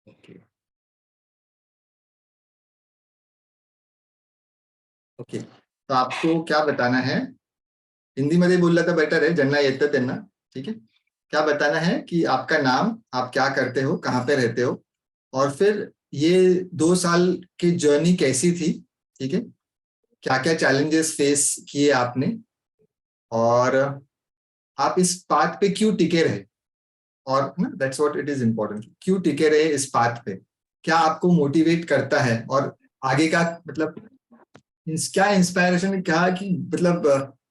Okay okay, तो आपको क्या बताना है? हिंदी मध्ये बोलला तर बेटर है, ज्यांना येतं त्यांना. ठीक है, क्या बताना है कि आपका नाम, आप क्या करते हो, कहाँ पे रहते हो, और फिर ये 2 साल की जर्नी कैसी थी. ठीक है, क्या क्या चैलेंजेस फेस किए आपने, और आप इस पाथ पे क्यों टिके रहे, और ना that's what it is important, क्यों टिके रहे इस पाथ पे, क्या आपको मोटिवेट करता है, और आगे का मतलब क्या इंस्पायरेशन, क्या कि मतलब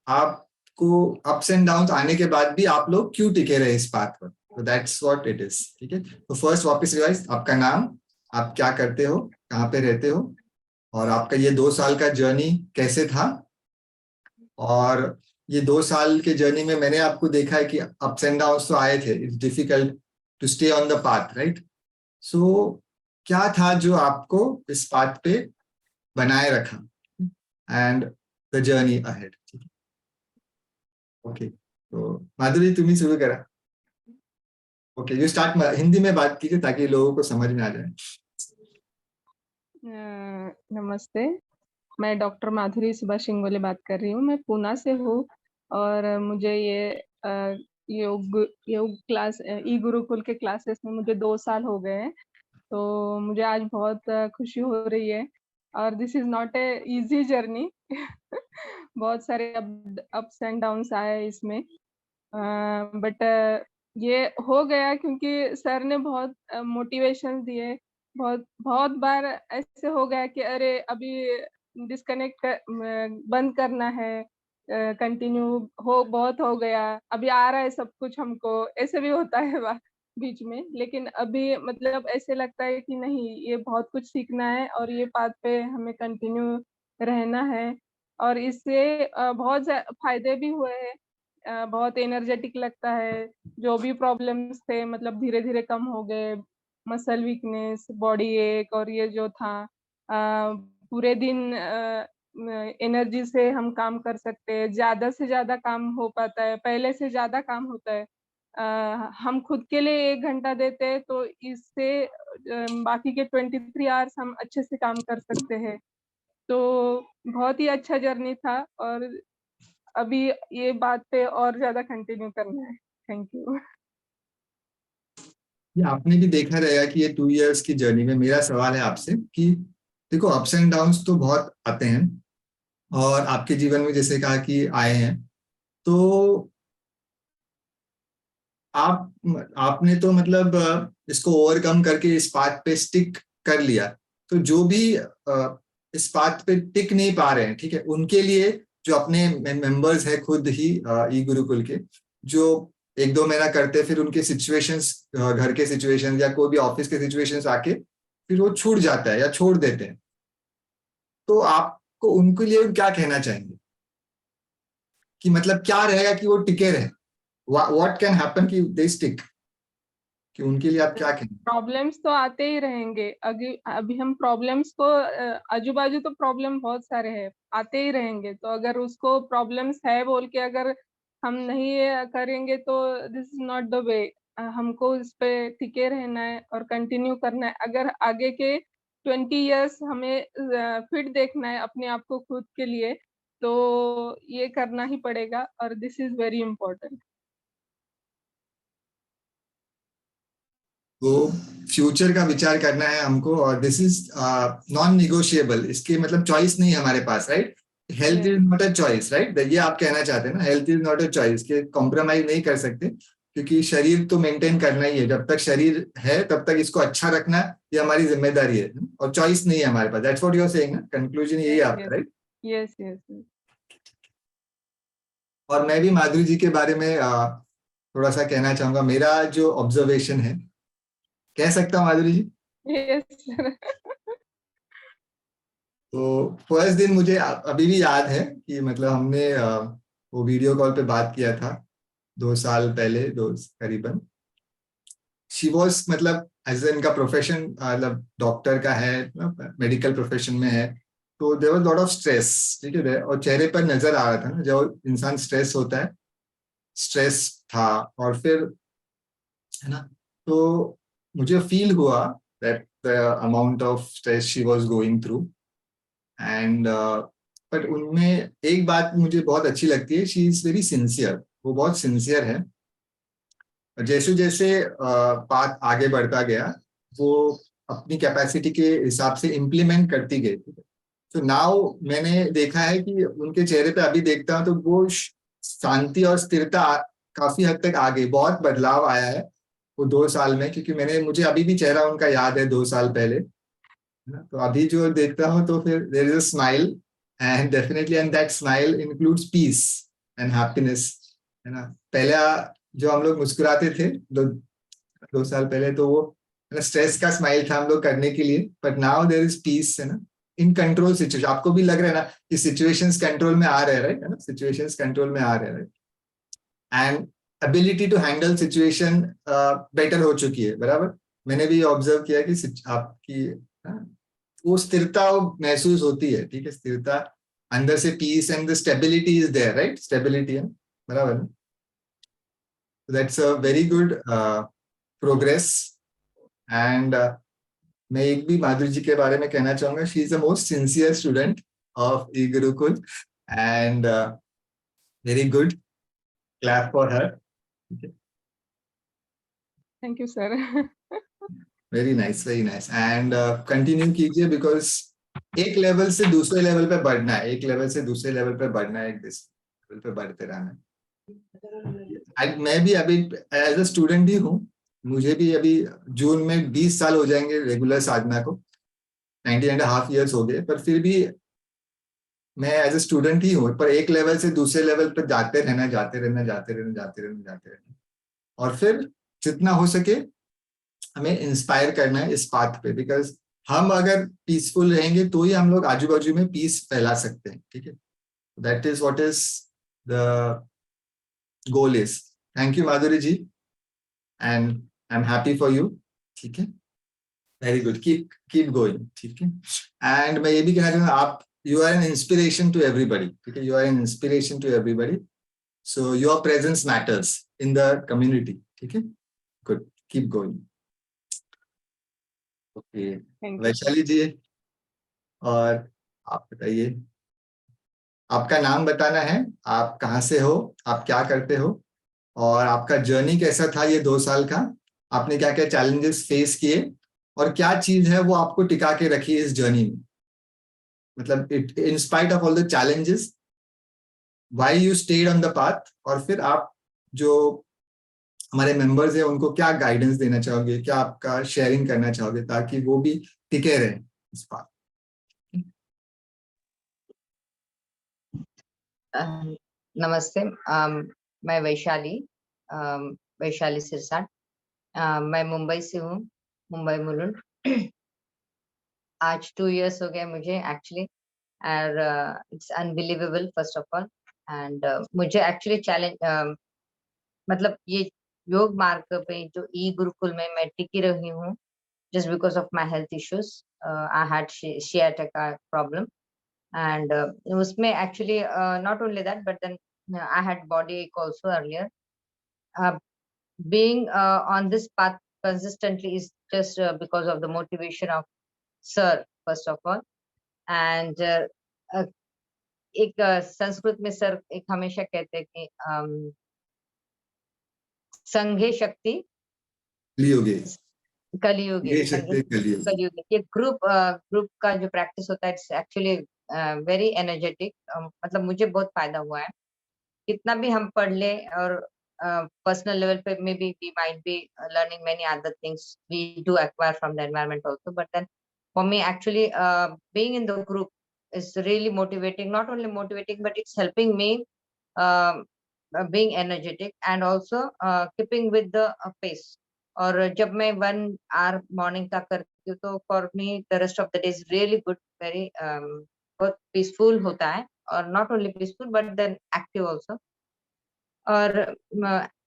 आपको अप्स एंड डाउन आने के बाद भी आप लोग क्यों टिके रहे इस पाथ पर. तो दैट्स व्हाट इट इज. ठीक है, तो फर्स्ट वापस रिवाइज, आपका नाम, आप क्या करते हो, कहाँ पे रहते हो, और आपका ये 2 साल का जर्नी कैसे था. और ये 2 साल के जर्नी में मैंने आपको देखा है कि अप्स एंड डाउन तो आए थे, it's difficult to stay on the path, right. So क्या था जो आपको इस पाथ पे बनाए रखा, and the journey ahead. Okay, तो माधुरी तुम्ही शुरू करा. Okay, you start. हिंदी में बात कीजिए ताकि लोगों को समझ में आ जाए. नमस्ते, मैं डॉक्टर माधुरी सुभाष शिंगोले बात कर रही हूँ। मैं पूना से हूँ और मुझे ये योग क्लास ई गुरुकुल के क्लासेस में मुझे 2 साल हो गए हैं। तो मुझे आज बहुत खुशी हो रही है और this is not a easy journey बहुत सारे अप्स एंड डाउन्स आए इसमें। बट ये हो गया क्योंकि सर ने बहुत मोटिवेशन दिए। बहुत बहुत बार ऐसे हो गया कि अरे अभी डिस्कनेक्ट बंद करना है, कंटिन्यू हो बहुत हो गया, अभी आ रहा है सब कुछ हमको, ऐसे भी होता है बीच में। लेकिन अभी मतलब ऐसे लगता है कि नहीं, ये बहुत कुछ सीखना है और ये पाथ पे हमें कंटिन्यू रहना है और इससे बहुत फ़ायदे भी हुए हैं। बहुत एनर्जेटिक लगता है, जो भी प्रॉब्लम्स थे मतलब धीरे-धीरे कम हो गए, मसल वीकनेस, बॉडी एक और ये जो था पूरे दिन एनर्जी से हम काम कर सकते हैं, ज़्यादा से ज़्यादा काम हो पाता है, पहले से ज़्यादा काम होता है। हम खुद के लिए 1 घंटा देते हैं तो इससे बाकी के 23 आवर्स हम अच्छे से काम कर सकते हैं। तो बहुत ही अच्छा जर्नी था और अभी ये बात पे और ज़्यादा कंटिन्यू करना है। Thank you. ये आपने भी देखा रहेगा कि ये 2 इयर्स की जर्नी में, मेरा सवाल है आपसे कि देखो, अप्स एंड डाउन्स तो बहुत आते हैं, और आपके जीवन में जैसे कहा कि आए हैं, तो आपने तो मतलब इसको ओवरकम करके इस बात पे स्टिक कर लिया. तो जो भी इस बात पे टिक नहीं पा रहे हैं, ठीक है, उनके लिए, जो अपने मेंबर्स है खुद ही ई गुरुकुल के, जो 1-2 महीना करते, फिर उनके सिचुएशंस, घर के सिचुएशंस या कोई भी ऑफिस के सिचुएशंस आके फिर वो छूट जाता है या छोड़ देते हैं, तो आपको उनके लिए क्या कहना चाहेंगे कि मतलब क्या रहेगा कि वो टिके रहे, व्हाट कैन हैपन कि दे स्टिक, कि उनके लिए आप क्या कहेंगे? प्रॉब्लम्स तो आते ही रहेंगे। अभी हम प्रॉब्लम्स को आजू-बाजू तो प्रॉब्लम बहुत सारे हैं, आते ही रहेंगे। तो अगर उसको प्रॉब्लम्स है बोल के अगर हम नहीं करेंगे तो this is not the way. हमको इस पे टिके रहना है और कंटिन्यू करना है। अगर आगे के 20 इयर्स हमें फिट देखना है अपने आप को खुद के लिए, तो ये करना ही पड़ेगा और दिस इज़ वेरी इम्पोर्टेंट। वो फ्यूचर का विचार करना है हमको, और दिस इज नॉन निगोशिएबल, इसके मतलब चॉइस नहीं है हमारे पास, right. Health yes, is not a choice, right, ये आप कहना चाहते हैं ना, health is not a choice, के कॉम्प्रोमाइज नहीं कर सकते, क्योंकि शरीर तो मेंटेन करना ही है. जब तक शरीर है तब तक इसको अच्छा रखना, ये हमारी जिम्मेदारी है, और चॉइस नहीं है हमारे पास. That's what you are saying ना, कंक्लूजन यही है यस, आपका, yes. Right. Yes, yes, yes. और मैं भी माधुरी जी के बारे में थोड़ा सा कहना चाहूंगा, मेरा जो ऑब्जर्वेशन है, कह सकता हूँ माधुरी जी. Yes sir. तो फर्स्ट दिन मुझे अभी भी याद है कि मतलब हमने वो वीडियो कॉल पे बात किया था 2 साल पहले, दो करीबन. शी वॉज मतलब एज इनका प्रोफेशन मतलब डॉक्टर का है, मेडिकल प्रोफेशन में है, तो there was lot of stress. ठीक है, और चेहरे पर नजर आ रहा था ना, जब इंसान स्ट्रेस होता है, स्ट्रेस था. और फिर है ना, तो मुझे फील हुआ that the amount of stress she was going through and but उनमें एक बात मुझे बहुत अच्छी लगती है, शी इज वेरी सिंसियर, वो बहुत सिंसियर है। जैसे जैसे बात आगे बढ़ता गया वो अपनी कैपेसिटी के हिसाब से इम्प्लीमेंट करती गई। तो नाउ मैंने देखा है कि उनके चेहरे पे अभी देखता हूँ तो वो शांति और स्थिरता काफी हद तक आ गई, बहुत बदलाव आया है वो 2 साल में, क्योंकि मुझे अभी भी चेहरा उनका याद है 2 साल पहले, है ना? तो अभी जो देखता हूँ तो फिर there is a smile and definitely and that smile includes peace and happiness, है ना? पहले जो हम लोग मुस्कुराते थे 2 साल पहले तो वो स्ट्रेस का स्माइल था हम लोग करने के लिए, but now there is peace, है ना? इन कंट्रोल सिचुएशन आपको भी लग रहा है ना कि सिचुएशंस कंट्रोल में आ रहे हैं, राइट, है ना? सिचुएशंस कंट्रोल में आ रहे हैं, and ability to handle situation better हो चुकी है, बराबर। मैंने भी ऑब्जर्व किया कि आपकी वो स्थिरता महसूस होती है, ठीक है, स्थिरता अंदर से, peace and the stability is there, right, stability है, बराबर। That's a very good progress. And मैं एक भी माधुरी जी के बारे में कहना चाहूंगा, she is the most sincere student of E Gurukul and very good, clap for her. Thank you sir. Very nice, very nice, and continue कीजिए, बिकॉज एक लेवल से दूसरे लेवल पे बढ़ना है, एक लेवल से दूसरे लेवल पे बढ़ना है, एक लेवल पे बढ़ते रहना है। मैं भी अभी एज अ स्टूडेंट ही हूँ, मुझे भी अभी जून में 20 साल हो जाएंगे रेगुलर साधना को, 19.5 years हो गए, पर फिर भी मैं एज ए स्टूडेंट ही हूँ, पर एक लेवल से दूसरे लेवल पर जाते रहना, जाते रहना, जाते रहना, जाते रहना, जाते रहना, और फिर जितना हो सके हमें इंस्पायर करना है इस पाथ पे, बिकॉज हम अगर पीसफुल रहेंगे तो ही हम लोग आजू बाजू में पीस फैला सकते हैं, ठीक है। That is what is the goal is. Thank you Madhuri ji, and I am happy for you, ठीक है, very good, keep keep going, ठीक है। एंड मैं ये भी कहना चाहूंगा, आप you are an inspiration to everybody, ठीक है, you are an inspiration to everybody, so your presence matters in the community, ठीक है, good, keep going. Okay, thank you sir. Vaishali ji, और आप बताइए, आपका नाम बताना है, आप कहाँ से हो, आप क्या करते हो, और आपका जर्नी कैसा था ये 2 साल का, आपने क्या क्या चैलेंजेस फेस किए, और क्या चीज है वो आपको टिका के रखी है इस जर्नी में, मतलब it in spite of all the challenges why you stayed on the path, और फिर आप जो हमारे मेंबर्स हैं उनको क्या गाइडेंस देना चाहोगे, क्या आपका शेयरिंग करना चाहोगे ताकि वो भी टिके रहें इस पाथ। नमस्ते। मैं वैशाली, वैशाली सिरसाट। मैं मुंबई से हूँ, मुंबई मुलुंड। आज 2 years हो गए मुझे एक्चुअली, और it's unbelievable first of all. And मुझे एक्चुअली चैलेंज, मतलब ये योग मार्ग पे जो ई गुरुकुल में मैं टिकी रही हूँ, just because of my health issues. I had sciatica problem, and उसमें actually not only that, but then I had body ache also earlier. Uh, being on this path consistently is just because of the motivation of sir first of all, and uh, एक संस्कृत में sir एक हमेशा कहते हैं कि संघे शक्ति कलियुगे, कलियुगे, ये संघे शक्ति कलियुगे। कलियुगे। ये ग्रुप का जो प्रैक्टिस होता है, इट्स एक्चुअली वेरी एनर्जेटिक। मतलब मुझे बहुत फायदा हुआ है। कितना भी हम पढ़ ले, और पर्सनल लेवल पे maybe we might be learning many other things we do acquire from the environment also, but then for me actually being in the group is really motivating, not only motivating but it's helping me uh, being energetic and also keeping with the pace. और जब मैं 1 hour morning का करती हूँ तो for me the rest of the day is really good, very बहुत peaceful होता है, और not only peaceful but then active also. और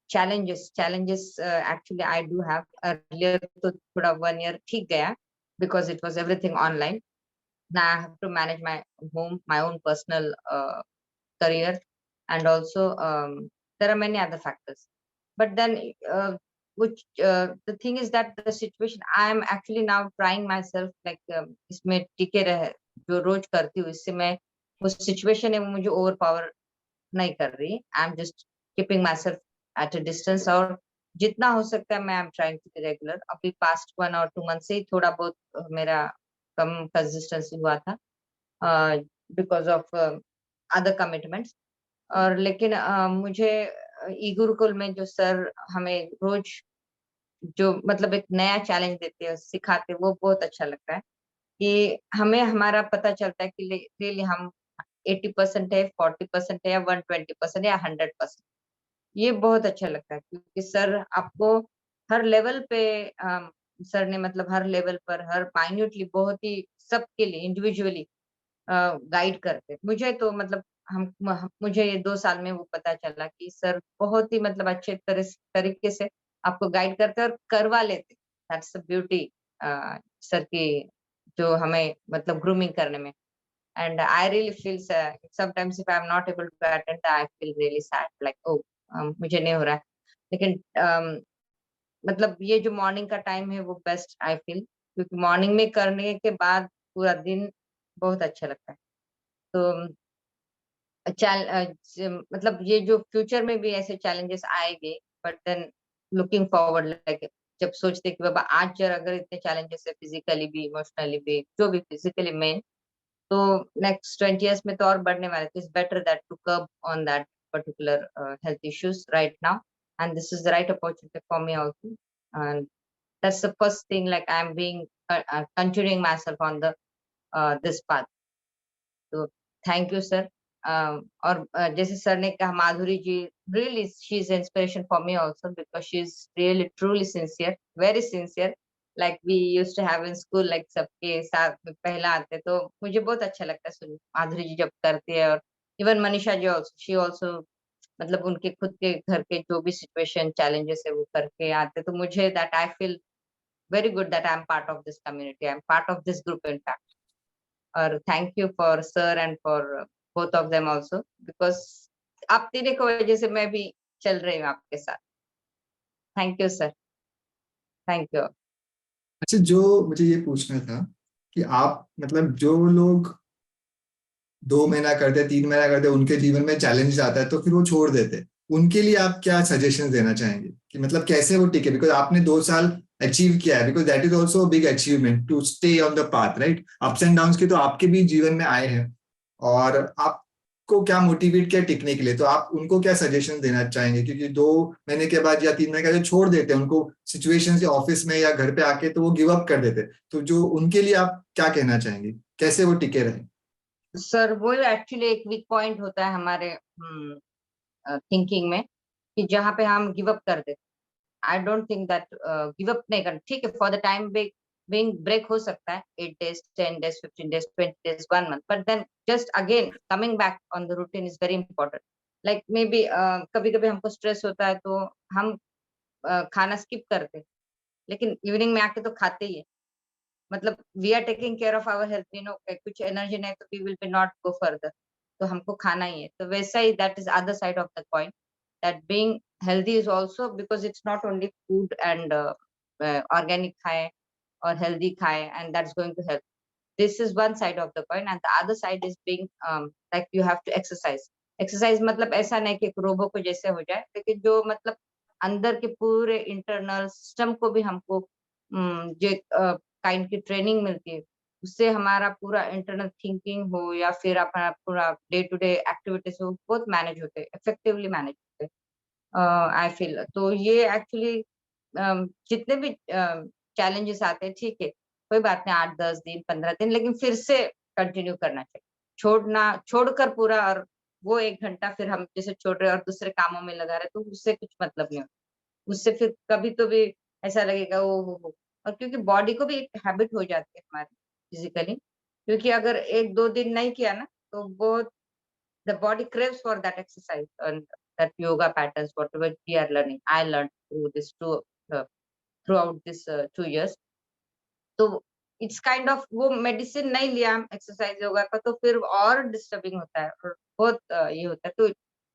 challenges challenges actually I do have earlier, तो थोड़ा 1 year ठीक गया because it was everything online. Now I have to manage my home, my own personal career, and also there are many other factors. But then which the thing is that the situation I am actually now trying myself like इसमें टिके रहे जो रोज करती हूँ इससे मैं वो situation है वो मुझे ओवर पावर नहीं कर रही। I am just keeping myself at a distance और जितना हो सकता है मैं I am trying to be regular. अभी पास्ट 1 और 2 मंथ से ही थोड़ा बहुत मेरा कम कंसिस्टेंसी हुआ था बिकॉज ऑफ अदर कमिटमेंट्स। और लेकिन मुझे ई गुरुकुल में जो सर हमें रोज जो मतलब एक नया चैलेंज देते हैं सिखाते हैं वो बहुत अच्छा लगता है कि हमें हमारा पता चलता है कि रियली हम 80% है 40% है या 120% या 100%। ये बहुत अच्छा लगता है क्योंकि सर आपको हर लेवल पे सर ने मतलब हर लेवल पर हर माइन्यूटली बहुत ही सबके लिए इंडिविजुअली गाइड करते हैं। मुझे तो मतलब मुझे ये 2 साल में वो पता चला कि सर बहुत ही मतलब अच्छे तरीके से आपको गाइड करते हैं और करवा लेते हैं। दैट्स द ब्यूटी सर की जो हमें मतलब ग्रूमिंग करने में। And I really feel sometimes if I'm not able to attend, I feel really sad, like oh मुझे नहीं हो रहा है। लेकिन मतलब ये जो मॉर्निंग का टाइम है वो बेस्ट आई फील क्योंकि मॉर्निंग में करने के बाद पूरा दिन बहुत अच्छा लगता है। तो मतलब ये जो फ्यूचर में भी ऐसे चैलेंजेस आएंगे but then looking forward like जब सोचते कि बाबा आज जरा अगर इतने चैलेंजेस है फिजिकली भी इमोशनली भी जो भी फिजिकली में तो नेक्स्ट 20 years में तो और बढ़ने वाले थे। It's better that to curb on that particular health issues right now and this is the right opportunity for me also and that's the first thing like I am being continuing myself on the this path. तो thank you sir. और जैसे sir ने कहा Madhuri ji really she is inspiration for me also because she is really truly sincere very sincere like we used to have in school like सबके साथ में पहला आते तो मुझे बहुत अच्छा लगता है सुन माधुरी जी जब करती है। और even Manisha ji also she also मतलब उनके खुद के घर के जो भी सिचुएशन चैलेंजेस है वो करके आते तो मुझे that I feel very good that I am part of this community I am part of this group in fact. और thank you for sir and for both of them also because आप तीनों की वजह से मैं भी चल रही हूँ आपके साथ। Thank you sir. Thank you. अच्छा, जो मुझे ये पूछना था कि आप मतलब जो लोग 2 महीना करते 3 महीना करते उनके जीवन में चैलेंज आता है तो फिर वो छोड़ देते, उनके लिए आप क्या सजेशन देना चाहेंगे कि मतलब कैसे वो टिके? बिकॉज आपने 2 साल अचीव किया है, because that is also big achievement to stay on the path, right? Ups and down के तो आपके भी जीवन में आए हैं, और आपको क्या मोटिवेट किया टिकने के लिए, तो आप उनको क्या सजेशन देना चाहेंगे? क्योंकि 2 महीने के बाद या 3 महीने के बाद छोड़ देते हैं, उनको सिचुएशन से ऑफिस में या घर पे आके तो वो गिव अप कर देते, तो जो उनके लिए आप क्या कहना चाहेंगे, कैसे वो टिके रहे? सर वो एक्चुअली एक वीक पॉइंट होता है हमारे थिंकिंग में कि जहाँ पे हम गिव अप कर देते। I don't think that give up नहीं करना ठीक है for the time being break हो सकता है 8 days 10 days 15 days 20 days 1 month but then just again coming back on the routine is very important like maybe कभी कभी हमको स्ट्रेस होता है तो हम खाना स्किप करते लेकिन इवनिंग में आके तो खाते ही है। मतलब we are taking care of our health कुछ एनर्जी नहीं तो we will be not go further तो हमको खाना ही है। तो वैसा ही that is other side of the coin that being healthy is also because it's not only food and organic खाए or healthy खाए and that's going to help. This is one side of the coin and the other side is being like you have to exercise. Exercise मतलब ऐसा नहीं कि robo को जैसे हो जाए लेकिन जो मतलब अंदर के पूरे इंटरनल सिस्टम को भी हमको जो काइंड की ट्रेनिंग मिलती है उससे हमारा पूरा इंटरनल थिंकिंग हो या फिर अपना पूरा डे टू डे एक्टिविटीज हो बहुत मैनेज होते हैं इफेक्टिवली मैनेज होते हैं आई फील। तो ये एक्चुअली जितने भी चैलेंजेस आते हैं ठीक है कोई बात नहीं 8 10 दिन 15 दिन लेकिन फिर से कंटिन्यू करना चाहिए। छोड़कर पूरा और वो 1 घंटा फिर हम जैसे छोड़ रहे और दूसरे कामों में लगा रहे तो उससे कुछ मतलब नहीं होता। उससे फिर कभी तो भी ऐसा लगेगा ओ हो और क्योंकि बॉडी को भी एक हैबिट हो जाती है हमारी फिजिकली क्योंकि अगर 1 2 दिन नहीं किया ना तो बहुत the body craves for that exercise and that yoga patterns whatever we are learning I learned through this uh, throughout this 2 years। तो इट्स काइंड ऑफ वो मेडिसिन नहीं लिया एक्सरसाइज योगा का तो फिर और डिस्टर्बिंग होता है और बहुत ये होता है। तो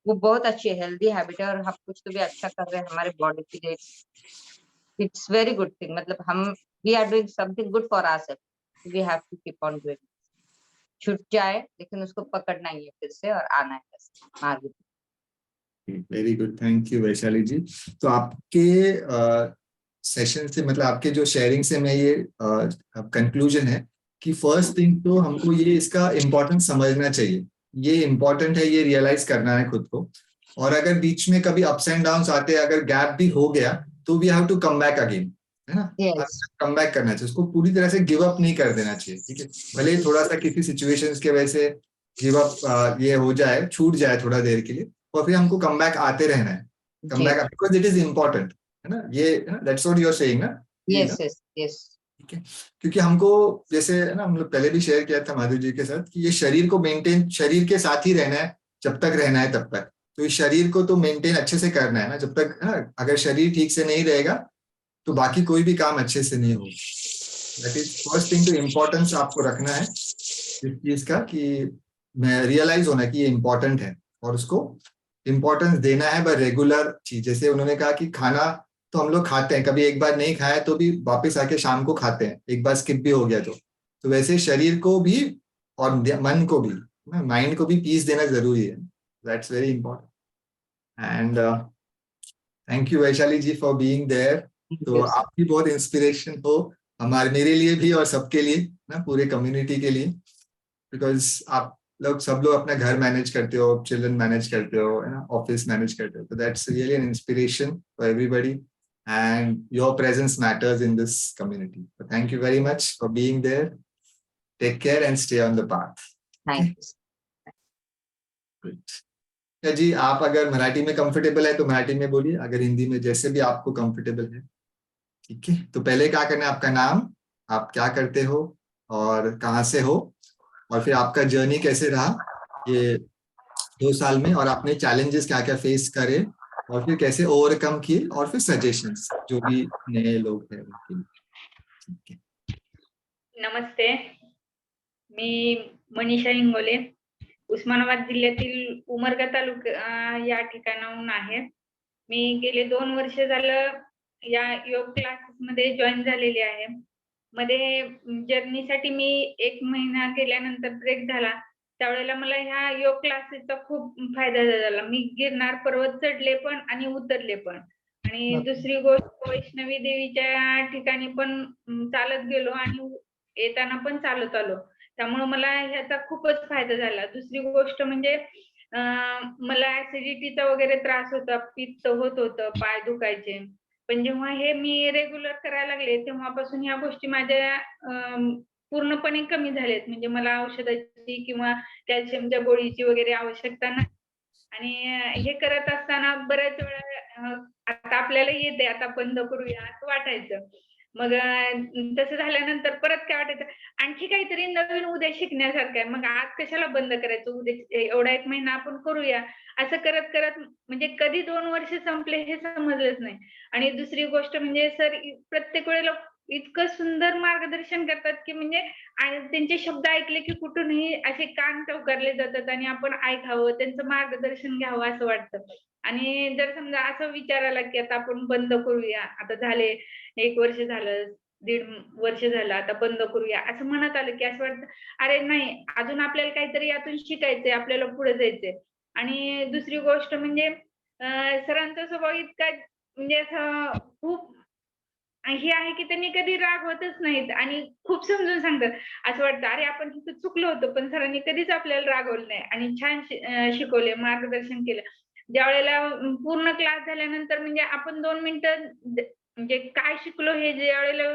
वो बहुत अच्छी हेल्दी हैबिट है और हम कुछ तो भी अच्छा कर रहे हैं हमारे बॉडी के लिए। इट्स वेरी गुड थिंग, मतलब हम we are doing something good for ourselves, we have to keep on doing. छूट जाए लेकिन उसको पकड़ना ही है फिर से और आना है बस आगे। Very good, thank you Vaishali ji. तो आपके सेशन से, मतलब आपके जो शेयरिंग से मैं ये कंक्लूजन है कि फर्स्ट थिंग तो हमको ये इसका इम्पोर्टेंस समझना चाहिए, ये इम्पोर्टेंट है, ये रियलाइज करना है खुद को। और अगर बीच में कभी अप्स एंड डाउन्स आते हैं, अगर गैप भी हो गया, तो we have to come back again, है ना। यस कम बैक करना चाहिए, उसको पूरी तरह से गिव अप नहीं कर देना चाहिए, ठीक है। भले ही थोड़ा सा किसी सिचुएशंस की वजह से गिव अप ये हो जाए, छूट जाए थोड़ा देर के लिए, और फिर हमको कम बैक आते रहना है, कम जी, back, because it is important, है ना। ये that's what you are saying ना, ये ना, यस यस यस ठीक है। क्योंकि हमको, जैसे है ना, हम लोग पहले भी शेयर किया था माधुरी जी के साथ कि ये शरीर को मेंटेन, शरीर के साथ ही रहना है जब तक रहना है तब तक। तो इस शरीर को तो मेंटेन अच्छे से करना है ना, जब तक, है ना। अगर शरीर ठीक से नहीं रहेगा तो बाकी कोई भी काम अच्छे से नहीं होगा। दैट इज फर्स्ट थिंग, तो इम्पोर्टेंस आपको रखना है इस चीज का, कि मैं रियलाइज होना कि ये इम्पोर्टेंट है, और उसको इम्पोर्टेंस देना है बाय रेगुलर चीज। जैसे उन्होंने कहा कि खाना तो हम लोग खाते हैं, कभी एक बार नहीं खाया तो भी वापस आके शाम को खाते हैं, एक बार स्किप भी हो गया तो वैसे शरीर को भी और मन को भी, माइंड को भी पीस देना जरूरी है। That's very important. And thank you Vaishali ji for being there. तो यस आप भी बहुत इंस्पिरेशन हो, हमारे, मेरे लिए भी और सबके लिए ना, पूरे कम्युनिटी के लिए। बिकॉज आप लोग सब लोग अपना घर मैनेज करते हो, चिल्ड्रन मैनेज करते हो, है ना, ऑफिस मैनेज करते हो, तो that's really an inspiration for everybody, and your presence matters in this community. So thank you very much for being there. Take care and stay on the path. Thank Okay, you. good. या जी, आप अगर मराठी में comfortable है तो मराठी में बोलिए, अगर हिंदी में, जैसे भी आपको कंफर्टेबल है, ठीक है। तो पहले क्या करना है, आपका नाम, आप क्या करते हो और कहाँ से हो, और फिर आपका जर्नी कैसे रहा ये 2 साल में, और आपने चैलेंजेस क्या क्या फेस करे, और फिर कैसे ओवरकम किए, और फिर सजेशंस जो भी नए लोग हैं उनके लिए, ठीक है। नमस्ते, मी मनीषा इंगोले, उस्मानाबाद जिल्ह्यातील उमरगा तालुका या ठिकाणाहून आहे. मी गेले 2 वर्ष झालं या योग क्लासेसमध्ये जॉईन झालेली आहे. मध्ये जर्नीसाठी मी 1 महिना गेल्यानंतर ब्रेक झाला. त्यावेळेला मला ह्या योग क्लासेसचा खूप फायदा झाला. मी गिरनार पर्वत चढले पण आणि उतरले पण. आणि दुसरी गोष्ट, वैष्णवी देवीच्या ठिकाणी पण चालत गेलो आणि येताना पण चालत आलो. त्यामुळे मला ह्याचा खूपच फायदा झाला. दुसरी गोष्ट म्हणजे मला ॲसिडिटीचा वगैरे त्रास होता, पित्त होत होतं, पाय दुखायचे. पण जेव्हा हे मी रेग्युलर करायला लागले, तेव्हापासून ह्या गोष्टी माझ्या पूर्णपणे कमी झाल्यात. म्हणजे मला औषधाची किंवा कॅल्शियमच्या गोळीची वगैरे आवश्यकता नाही. आणि हे करत असताना बऱ्याच वेळा आता आपल्याला येते, आता बंद करूया असं वाटायचं. मग तसं झाल्यानंतर परत काय वाटायचं, आणखी काहीतरी नवीन उद्या शिकण्यासारखं आहे. मग आज कशाला बंद करायचं, उद्या एवढा 1 महिना आपण करूया. असं करत म्हणजे कधी 2 वर्ष संपले हे समजलंच नाही. आणि दुसरी गोष्ट म्हणजे सर प्रत्येक वेळेला इतकं सुंदर मार्गदर्शन करतात, की म्हणजे आणि त्यांचे शब्द ऐकले की कुठूनही असे कान टवकारले जातात आणि आपण ऐकावं, त्यांचं मार्गदर्शन घ्यावं असं वाटतं. आणि जर समजा असं विचार आला, की आता आपण बंद करूया, आता झाले 1 वर्ष झालं, 1.5 वर्ष झालं, आता बंद करूया, असं मनात आलं, की असं वाटतं, अरे नाही, अजून आपल्याला काहीतरी यातून शिकायचंय, आपल्याला पुढे जायचंय. आणि दुसरी गोष्ट म्हणजे सरांचा स्वभाव इतका म्हणजे असं खूप हे आहे, की त्यांनी कधी रागवतच नाहीत आणि खूप समजून सांगतात. असं वाटतं, अरे आपण तिथं चुकलो होतो, पण सरांनी कधीच आपल्याला रागवलं नाही आणि छान शिकवले, मार्गदर्शन केलं. ज्यावेळेला पूर्ण क्लास झाल्यानंतर म्हणजे आपण 2 मिनिटं म्हणजे काय शिकलो हे ज्यावेळेला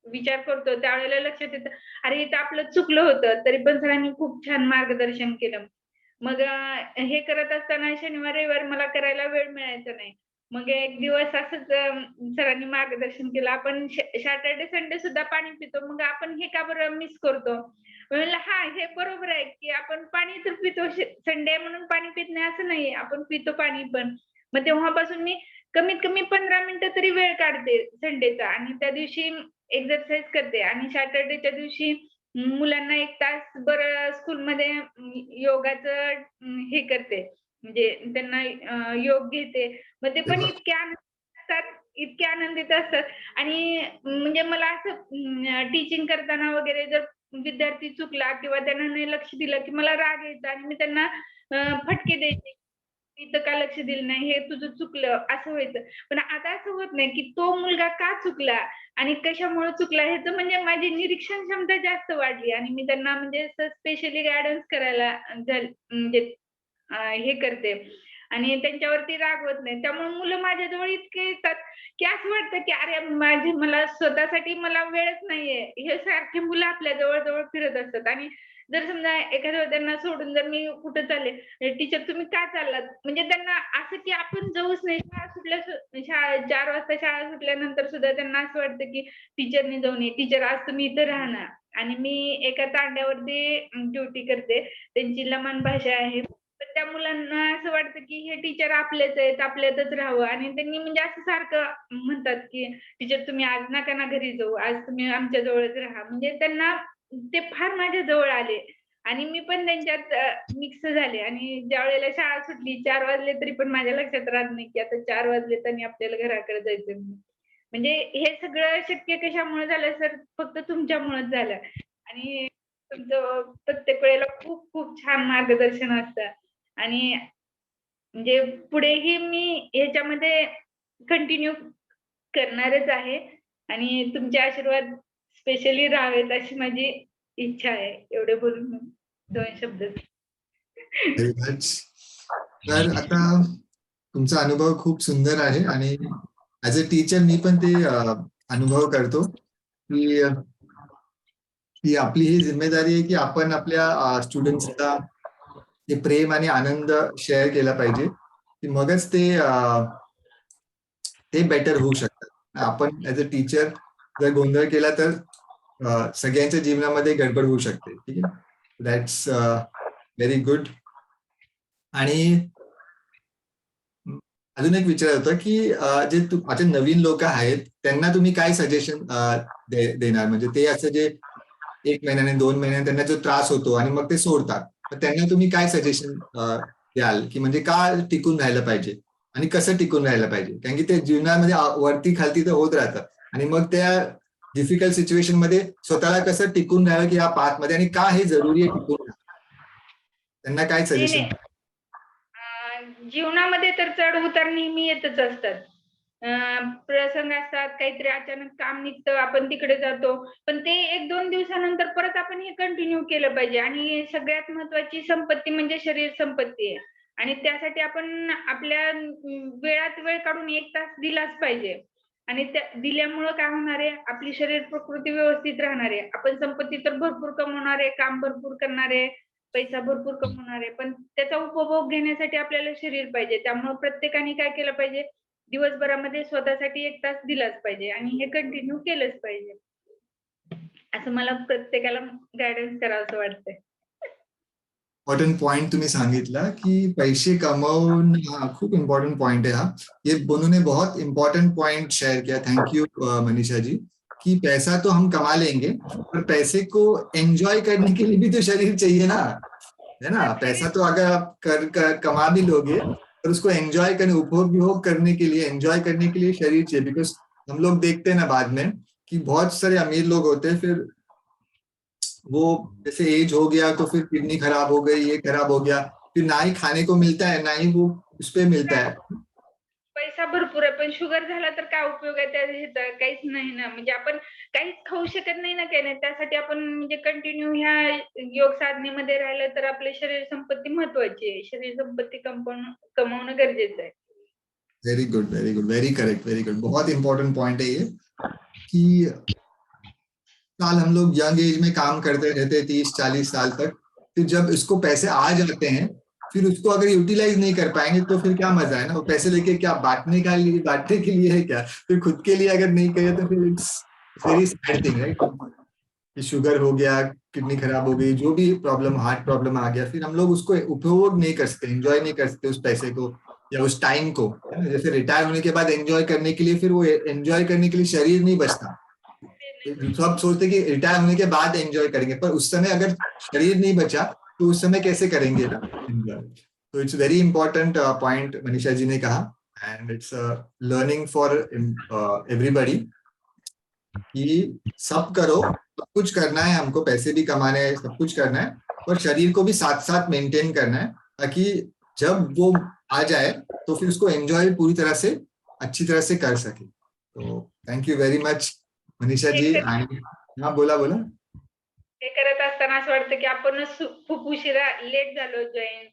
विचार करतो, त्यावेळेला लक्षात येतं, अरे इथं आपलं चुकलं होतं. तरी पण सरांनी खूप छान मार्गदर्शन केलं. मग हे करत असताना शनिवार, रविवार मला करायला वेळ मिळायचा नाही. मग एक दिवस असंच सरांनी मार्गदर्शन केलं, आपण सॅटर्डे, संडे सुद्धा पाणी पितो. मग आपण हे का बरं मिस करतो? म्हणलं हां, हे बरोबर आहे, की आपण पाणी तर पितो. संडे म्हणून पाणी पित नाही असं नाही. आपण पितो पाणी पण. मग तेव्हापासून मी कमीत कमी 15 मिनिटं तरी वेळ काढते संडेचा आणि त्या दिवशी एक्सरसाइज करते आणि सॅटर्डेच्या दिवशी मुलांना 1 तास बरं स्कूलमध्ये योगाचं हे करते. म्हणजे त्यांना योग घेते. मग ते पण इतके इतके आनंदित असतात. आणि म्हणजे मला असं टीचिंग करताना वगैरे जर विद्यार्थी चुकला किंवा त्यांना नाही लक्ष दिलं की मला राग यायचा आणि मी त्यांना फटके द्यायचे. इथं का लक्ष दिलं नाही, हे तुझं चुकलं, असं व्हायचं. पण आता असं होत नाही की तो मुलगा का चुकला आणि कशामुळे चुकला, ह्याचं म्हणजे माझी निरीक्षण क्षमता जास्त वाढली आणि मी त्यांना म्हणजे स्पेशली गायडन्स करायला म्हणजे हे करते आणि त्यांच्यावरती रागवत नाही. त्यामुळे मुलं माझ्याजवळ इतके येतात की असं वाटतं की अरे मला स्वतःसाठी मला वेळच नाहीये. हे सारखे मुलं आपल्या जवळ फिरत असतात. आणि जर समजा एखाद्या वेळेस त्यांना सोडून जर मी कुठं चालले, टीचर तुम्ही का चाललात? म्हणजे त्यांना असं की आपण जाऊच नाही. शाळा 4 वाजता शाळा सुटल्यानंतर सुद्धा त्यांना असं वाटतं की टीचरनी जाऊ नये. टीचर आज तुम्ही इथं राहणार. आणि मी एका तांड्यावरती ड्युटी करते. त्यांची लमाण भाषा आहे. तर त्या मुलांना असं वाटतं की हे टीचर आपलेच आहेत, आपल्यातच राहावं. आणि त्यांनी म्हणजे असं सारखं म्हणतात की टीचर तुम्ही आज नका ना घरी जाऊ, आज तुम्ही आमच्या जवळच राहा. म्हणजे त्यांना ते फार माझ्या जवळ आले आणि मी पण त्यांच्यात मिक्स झाले. आणि ज्यावेळेला शाळा सुटली 4 वाजले तरी पण माझ्या लक्षात राहत नाही की आता 4 वाजलेत आणि आपल्याला घराकडे जायचं म्हणून. म्हणजे हे सगळं शक्य कशामुळे झालं सर? फक्त तुमच्यामुळेच झालं. आणि तुमचं प्रत्येक वेळेला खूप खूप छान मार्गदर्शन असतं. आणि म्हणजे पुढेही मी ह्याच्यामध्ये कंटिन्यू करणारच आहे आणि तुमचे आशीर्वाद स्पेशली राहावेत अशी माझी इच्छा आहे. एवढे बोलून मी 2 शब्द. Very much. तर आता तुमचा अनुभव खूप सुंदर आहे आणि ऍज अ टीचर मी पण ते अनुभव करतो की की आपली ही जिम्मेदारी आहे की आपण आपल्या स्टुडंट्सला ते प्रेम आणि आनंद शेअर केला पाहिजे, की मगच ते बेटर होऊ शकतात. आपण ऍज अ टीचर जर गोंधळ केला तर सगळ्यांच्या जीवनामध्ये गडबड होऊ शकते. ठीक आहे, दॅट्स व्हेरी गुड. आणि अजून एक विचार होतं की जे आता नवीन लोक आहेत त्यांना तुम्ही काय सजेशन देणार? म्हणजे ते असं जे 1 महिन्याने 2 महिन्याने त्यांना जो त्रास होतो आणि मग ते सोडतात, तर त्यांना तुम्ही काय सजेशन द्याल की म्हणजे का टिकून राहिलं पाहिजे आणि कसं टिकून राहिलं पाहिजे? कारण की ते जीवनामध्ये वरती खालती तर होत राहतं आणि मग त्या डिफिकल्ट सिच्युएशन मध्ये स्वतःला कसं टिकून राहावं की या पाथ मध्ये आणि का हे जरुरी आहे टिकून राहणं? त्यांना काय नाही, सजेशन? नाही. जीवनामध्ये तर चढ उतार नेहमी येतच असतात. प्रसंग असतात, काहीतरी अचानक काम निघतं, आपण तिकडे जातो. पण ते 1-2 दिवसानंतर परत आपण हे कंटिन्यू केलं पाहिजे. आणि सगळ्यात महत्त्वाची संपत्ती म्हणजे शरीर संपत्ती आहे. आणि त्यासाठी आपण आपल्या वेळात वेळ काढून 1 तास दिलाच पाहिजे. आणि त्या दिल्यामुळं काय होणार आहे, आपली शरीर प्रकृती व्यवस्थित राहणार आहे. आपण संपत्ती तर भरपूर कमवणार आहे, काम भरपूर करणार आहे, पैसा भरपूर कमवणार आहे. पण त्याचा उपभोग घेण्यासाठी आपल्याला शरीर पाहिजे. त्यामुळे प्रत्येकाने काय केलं पाहिजे, दिवसभरामध्ये स्वतःसाठी 1 तास दिलाच पाहिजे आणि हे कंटिन्यू केलंच पाहिजे. असं मला प्रत्येकाला गाईडन्स करावंसं वाटतंय. इम्पॉर्टंट पॉइंट तुम्ही सांगितला की पैसे कमावून, हा खूप इम्पोर्टेंट पॉइंट है। ये बोनू ने बहुत इम्पोर्टेंट पॉइंट शेयर किया। Thank you Manisha ji. कि पैसा तो हम कमा लेंगे पर पैसे को एंजॉय करने के लिए भी तो शरीर चाहिए ना, है ना? पैसा तो अगर आप कमा भी लोगे पर उसको एंजॉय करने, उपभोग करने के लिए, एंजॉय करने के लिए शरीर चाहिए। बिकॉज हम लोग देखते हैं ना बाद में कि बहुत सारे अमीर लोग होते हैं, फिर वो जैसे एज हो गया तो फिर किडनी खराब हो गई, ये खराब हो गया, फिर ना ही खाने को मिलता है ना ही वो उस पे मिलता है। पैसा भरपूर आहे पण शुगर झाला तर काय उपयोग आहे ह्याचा? काहीच नाही ना. म्हणजे आपण काहीच खाऊ शकत नाही ना, काही नाही. त्यासाठी आपण म्हणजे कंटिन्यू ह्या योग साधनेमध्ये राहिलं तर आपली शरीर संपत्ती महत्वाची आहे. शरीर संपत्ती कमवणं गरजेचं आहे. Very good, very good, very correct, very good. बहुत इंपॉर्टेंट पॉइंट है ये कि साल हम लोग यंग एज में काम करते रहते 30-40 साल तक, फिर जब इसको पैसे आ जाते हैं फिर उसको अगर यूटिलाइज नहीं कर पाएंगे तो फिर क्या मजा है ना? वो पैसे लेके क्या बांटने के लिए है क्या? फिर खुद के लिए अगर नहीं करे तो फिर it's very sad thing, right? Sugar हो गया, किडनी खराब हो गई, जो भी प्रॉब्लम, हार्ट प्रॉब्लम आ गया, फिर हम लोग उसको उपभोग नहीं कर सकते, एंजॉय नहीं कर सकते उस पैसे को या उस टाइम को, है ना? जैसे रिटायर होने के बाद एंजॉय करने के लिए, फिर वो एंजॉय करने के लिए शरीर नहीं बचता। सब सोचते कि रिटायर होने के बाद एंजॉय करेंगे, पर उस समय अगर शरीर नहीं बचा तो उस समय कैसे करेंगे ना एंजॉय? तो it's very important point Manisha ji ने कहा, and it's learning for everybody कि सब करो, सब कुछ करना है, हमको पैसे भी कमाने हैं, सब कुछ करना है, और शरीर को भी साथ साथ मेंटेन करना है, ताकि जब वो आ जाए तो फिर उसको एंजॉय पूरी तरह से अच्छी तरह से कर सके. तो thank you very much Manisha ji. आणि हा बोला बोला. हे करत असताना असं वाटतं की आपणच खूप उशिरा लेट झालो जॉईन,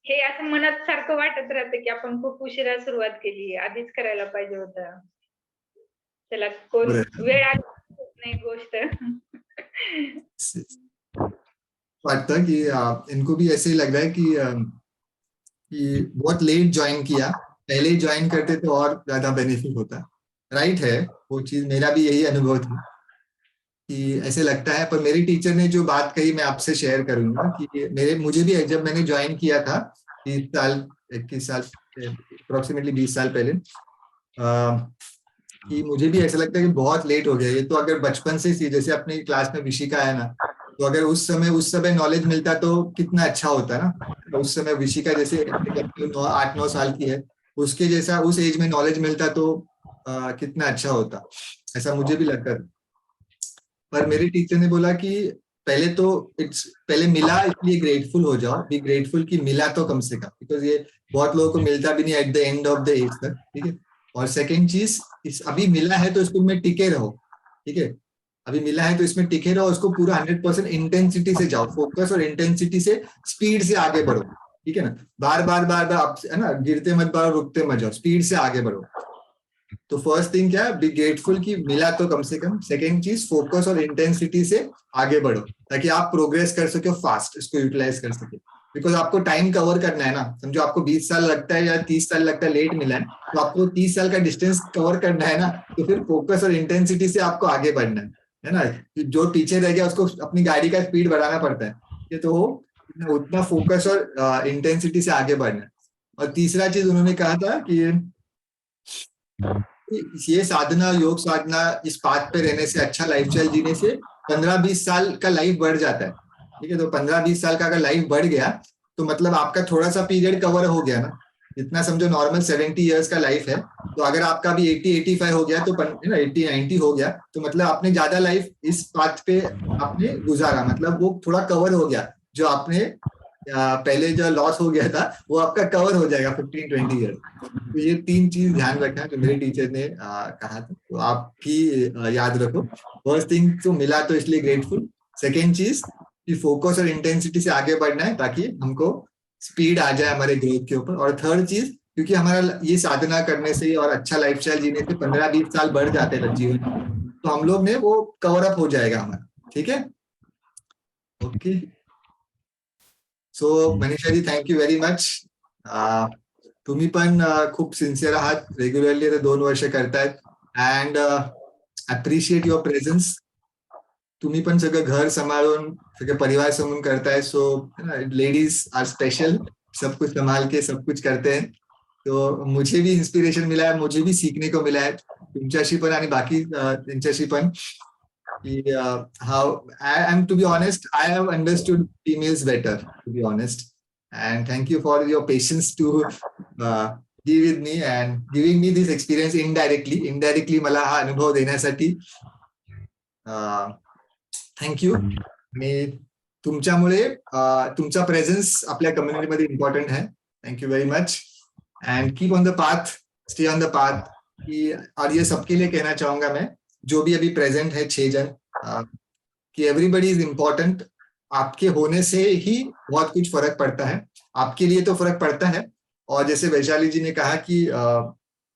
हे असं मनात सारखं वाटत राहतं की आपण खूप उशिरा सुरुवात केली, आधीच करायला पाहिजे होतं. त्याला कोण बरं. वेळ आली होत नाही गोष्ट. वाटतं कि इनको भी ऐसे ही लग रहा है कि बहुत लेट ज्वाइन किया, पहले ही ज्वाइन करते तो और ज्यादा बेनिफिट होता. राइट है, वो चीज मेरा भी यही अनुभव था कि ऐसे लगता है. पर मेरी टीचर ने जो बात कही मैं आपसे शेयर करूंगा कि मुझे भी जब मैंने ज्वाइन किया था 21 साल अप्रोक्सीमेटली 20 साल पहले, कि मुझे भी ऐसा लगता है कि बहुत लेट हो गया ये तो. अगर बचपन से जैसे अपनी क्लास में विशिका है ना, तो अगर उस समय नॉलेज मिलता तो कितना अच्छा होता ना. उस समय विशिका जैसे 8-9 साल की है, उसके जैसा उस एज में नॉलेज मिलता तो कितना अच्छा होता, ऐसा मुझे भी लगता था. पर मेरे टीचर ने बोला कि पहले मिला इसलिए ग्रेटफुल हो जाओ, बी ग्रेटफुल कि मिला तो कम से कम, बिकॉज ये बहुत लोगों को मिलता भी नहीं at the end of the age तक. ठीक है. और सेकेंड चीज, अभी मिला है तो इसको में टिके रहो. ठीक है. अभी मिला है तो इसमें टिके रहो, उसको पूरा 100% इंटेंसिटी से जाओ, फोकस और इंटेंसिटी से, स्पीड से आगे बढ़ो. ठीक है ना. बार बार आप है ना, गिरते मत बढ़ो, रुकते मत जाओ, स्पीड से आगे बढ़ो. तो फर्स्ट थिंग क्या है, बी ग्रेटफुल कि मिला तो कम से कम. सेकेंड चीज, फोकस और इंटेंसिटी से आगे बढ़ो, ताकि आप प्रोग्रेस कर सके फास्ट, इसको यूटिलाइज कर सके. बिकॉज आपको टाइम कवर करना है ना. समझो आपको 20 साल लगता है या 30 साल लगता है लेट मिला है, तो आपको 30 साल का डिस्टेंस कवर करना है ना. तो फिर फोकस और इंटेंसिटी से आपको आगे बढ़ना है ना. जो पीछे रह गया उसको अपनी गाड़ी का स्पीड बढ़ाना पड़ता है. ये तो उतना फोकस और इंटेंसिटी से आगे बढ़ना है. और तीसरा चीज उन्होंने कहा था कि ये साधना, योग साधना, इस पाथ पे रहने से, अच्छा लाइफस्टाइल जीने से 15-20 साल का लाइफ बढ़ जाता है. ठीक है. तो 15-20 साल का अगर लाइफ बढ़ गया तो मतलब आपका थोड़ा सा पीरियड कवर हो गया ना. इतना समझो नॉर्मल 70 इयर्स का लाइफ है, तो अगर आपका भी 80-85 हो गया तो 80-90 हो गया, तो मतलब आपने ज्यादा लाइफ इस पाथ पे आपने गुजारा, मतलब वो थोड़ा कवर हो गया. जो आपने पहले जो लॉस हो गया था वो आपका कवर हो जाएगा 15-20 ईयर. तो ये 3 चीज ध्यान रखना जो मेरे टीचर ने कहा था, तो आपकी याद रखो. फर्स्ट थिंग तो मिला तो इसलिए ग्रेटफुल. सेकेंड चीज कि फोकस और इंटेंसिटी से आगे बढ़ना है, ताकि हमको स्पीड आ जाए हमारे ग्रोथ के ऊपर. और थर्ड चीज, क्योंकि हमारा ये साधना करने से और अच्छा लाइफस्टाइल जीने से 15-20 साल बढ़ जाते हैं जीवन में, तो हम लोग ने वो कवर अप हो जाएगा हमारा. ठीक है. Okay. So Manisha ji, thank you very much. तुम्ही पण खूप सिन्सिअर आहात, रेग्युलरली आता 2 वर्ष करतायत, अँड अप्रिशिएट युअर प्रेझेन्स. तुम्ही पण सगळं घर संभाळून, सगळं परिवार समून करताय. सो लेडीज आर स्पेशल, सब कुछ संभाल के सब कुछ करते हैं. तो मुझे भी इंस्पिरेशन मिला है, मुझे भी सीखने को मिला है तुमच्याशी पण आणि बाकी त्यांच्याशी पण. How I am, to be honest, I have understood females better, to be honest, and thank you for your patience to be with me and giving me this experience indirectly मला हा अनुभव देण्यासाठी थँक यू. आणि तुमच्यामुळे तुमचा presence आपल्या कम्युनिटीमध्ये important है. Thank you very much and keep on the path, stay on the path. और ये सबके लिए कहना चाहूंगा मैं, जो भी अभी प्रेजेंट है 6 जन, कि एवरीबडी इज इम्पोर्टेंट. आपके होने से ही बहुत कुछ फर्क पड़ता है, आपके लिए तो फर्क पड़ता है. और जैसे वैशाली जी ने कहा कि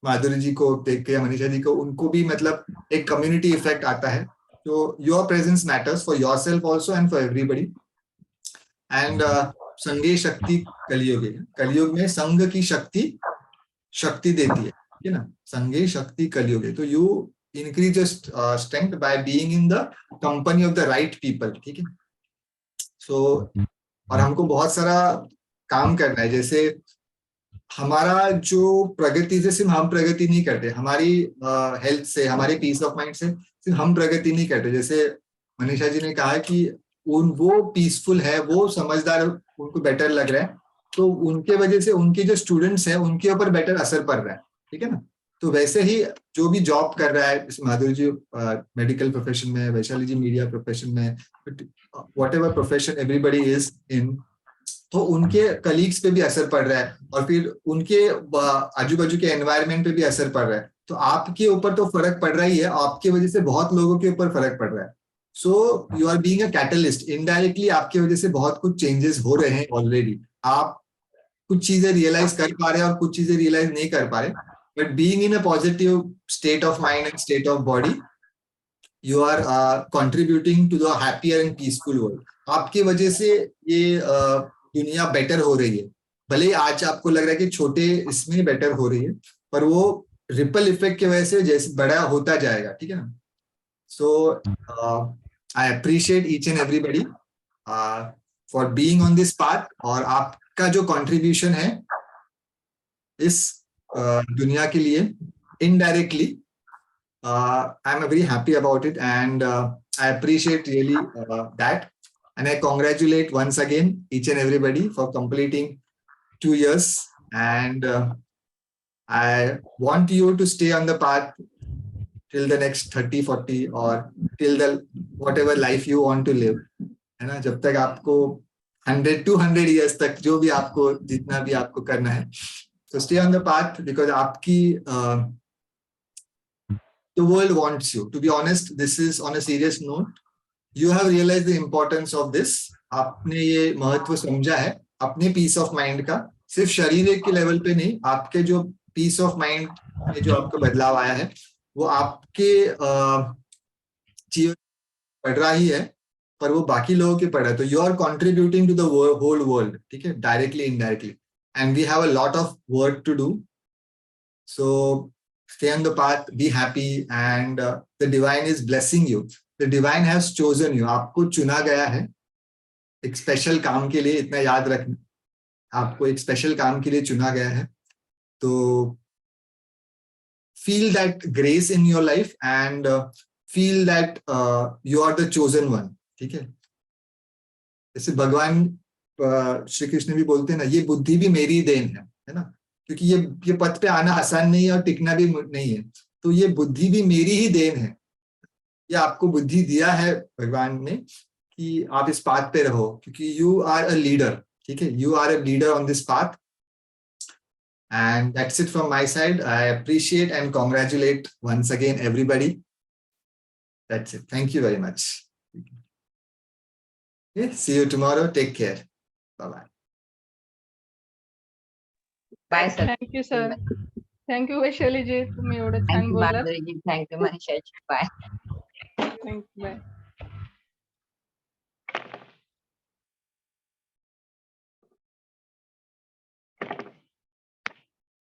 माधुरी जी को देख के, मनीषा जी को, उनको भी मतलब एक कम्युनिटी इफेक्ट आता है. तो your presence matters for your self also and for everybody. And संघे शक्ति कलयुग है. कलयुग में संघ की शक्ति देती है. ठीक है ना. संघे शक्ति कलयुग है. तो you increase your strength by being in the company of the right people. ठीक है. So और हमको बहुत सारा काम करना है. जैसे हमारा जो प्रगति से सिर्फ हम प्रगति नहीं करते, हमारी हेल्थ से, हमारे पीस ऑफ माइंड से सिर्फ हम प्रगति नहीं करते. जैसे मनीषा जी ने कहा कि वो पीसफुल है, वो समझदार, उनको बेटर लग रहा है, तो उनके वजह से उनके जो स्टूडेंट्स हैं उनके ऊपर बेटर असर पड़ रहा है, ठीक है ना। तो वैसे ही जो भी जॉब कर रहा है, माधुरी जी मेडिकल प्रोफेशन में, वैशाली जी मीडिया प्रोफेशन में, what ever profession everybody is in, तो उनके कलीग्स पे भी असर पड़ रहा है और फिर उनके आजू बाजू के एनवायरनमेंट पे भी असर पड़ रहा है। तो आपके ऊपर तो फर्क पड़ रहा ही है, आपकी वजह से बहुत लोगों के ऊपर फर्क पड़ रहा है। So you are being a catalyst, indirectly आपकी वजह से बहुत कुछ चेंजेस हो रहे हैं ऑलरेडी। आप कुछ चीजें रियलाइज कर पा रहे हैं और कुछ चीजें रियलाइज नहीं कर पा रहे, but being in a positive state of mind and state of body, you are contributing to the happier and peaceful world. आपकी वजह से ये दुनिया बेटर हो रही है। भले ही आज आपको लग रहा है कि छोटे इसमें बेटर हो रही है, पर वो रिपल इफेक्ट की वजह से जैसे बड़ा होता जाएगा, ठीक है ना। So I appreciate each and everybody for being on this path, और आपका जो कंट्रीब्यूशन है इस दुनिया के लिए indirectly, I'm very happy about it, and I appreciate really that, and I congratulate once again each and everybody for completing 2 years, and I want you to stay on the path till the next 30, 40 or till the whatever life you want to live, है ना। जब तक आपको 100 years तक जो भी आपको जितना भी आपको करना है, so stay on the path, because आपकी the world wants you. To be honest, this is on a serious note. You have realized the importance of this. आपने ये महत्व समझा है अपने पीस ऑफ माइंड का, सिर्फ शरीर के लेवल पे नहीं, आपके जो पीस ऑफ माइंड में जो आपको बदलाव आया है वो आपके जीवन पढ़ रहा ही है, पर वो बाकी लोगों के पढ़ रहा है। तो you are contributing to the whole world, ठीक है, directly indirectly, and we have a lot of work to do. So stay on the path, be happy, and the divine is blessing you. The divine has chosen you. आपको चुना गया है एक special काम के लिए, इतना याद रखना, आपको एक स्पेशल काम के लिए चुना गया है। तो feel that grace in your life and feel that you are the chosen one, ठीक है। जैसे भगवान श्री कृष्ण भी बोलते हैं ना, ये बुद्धि भी मेरी देन है ना, क्योंकि ये पथ पे आना आसान नहीं है और टिकना भी नहीं है, तो ये बुद्धि भी मेरी ही देन है। ये आपको बुद्धि दिया है भगवान ने कि आप इस पाथ पे रहो, क्योंकि यू आर अ लीडर, ठीक है, you are a leader on this path. And that's it from my side. I appreciate and congratulate once again everybody. That's it, thank you very much. See you tomorrow, take care, bye bye. Bye sir. Thank you sir, thank you Vaishali ji, तुम्ही एवढं छान thank you बोललात। Madhuri ji, thank you Manisha ji, bye. Thank you, bye.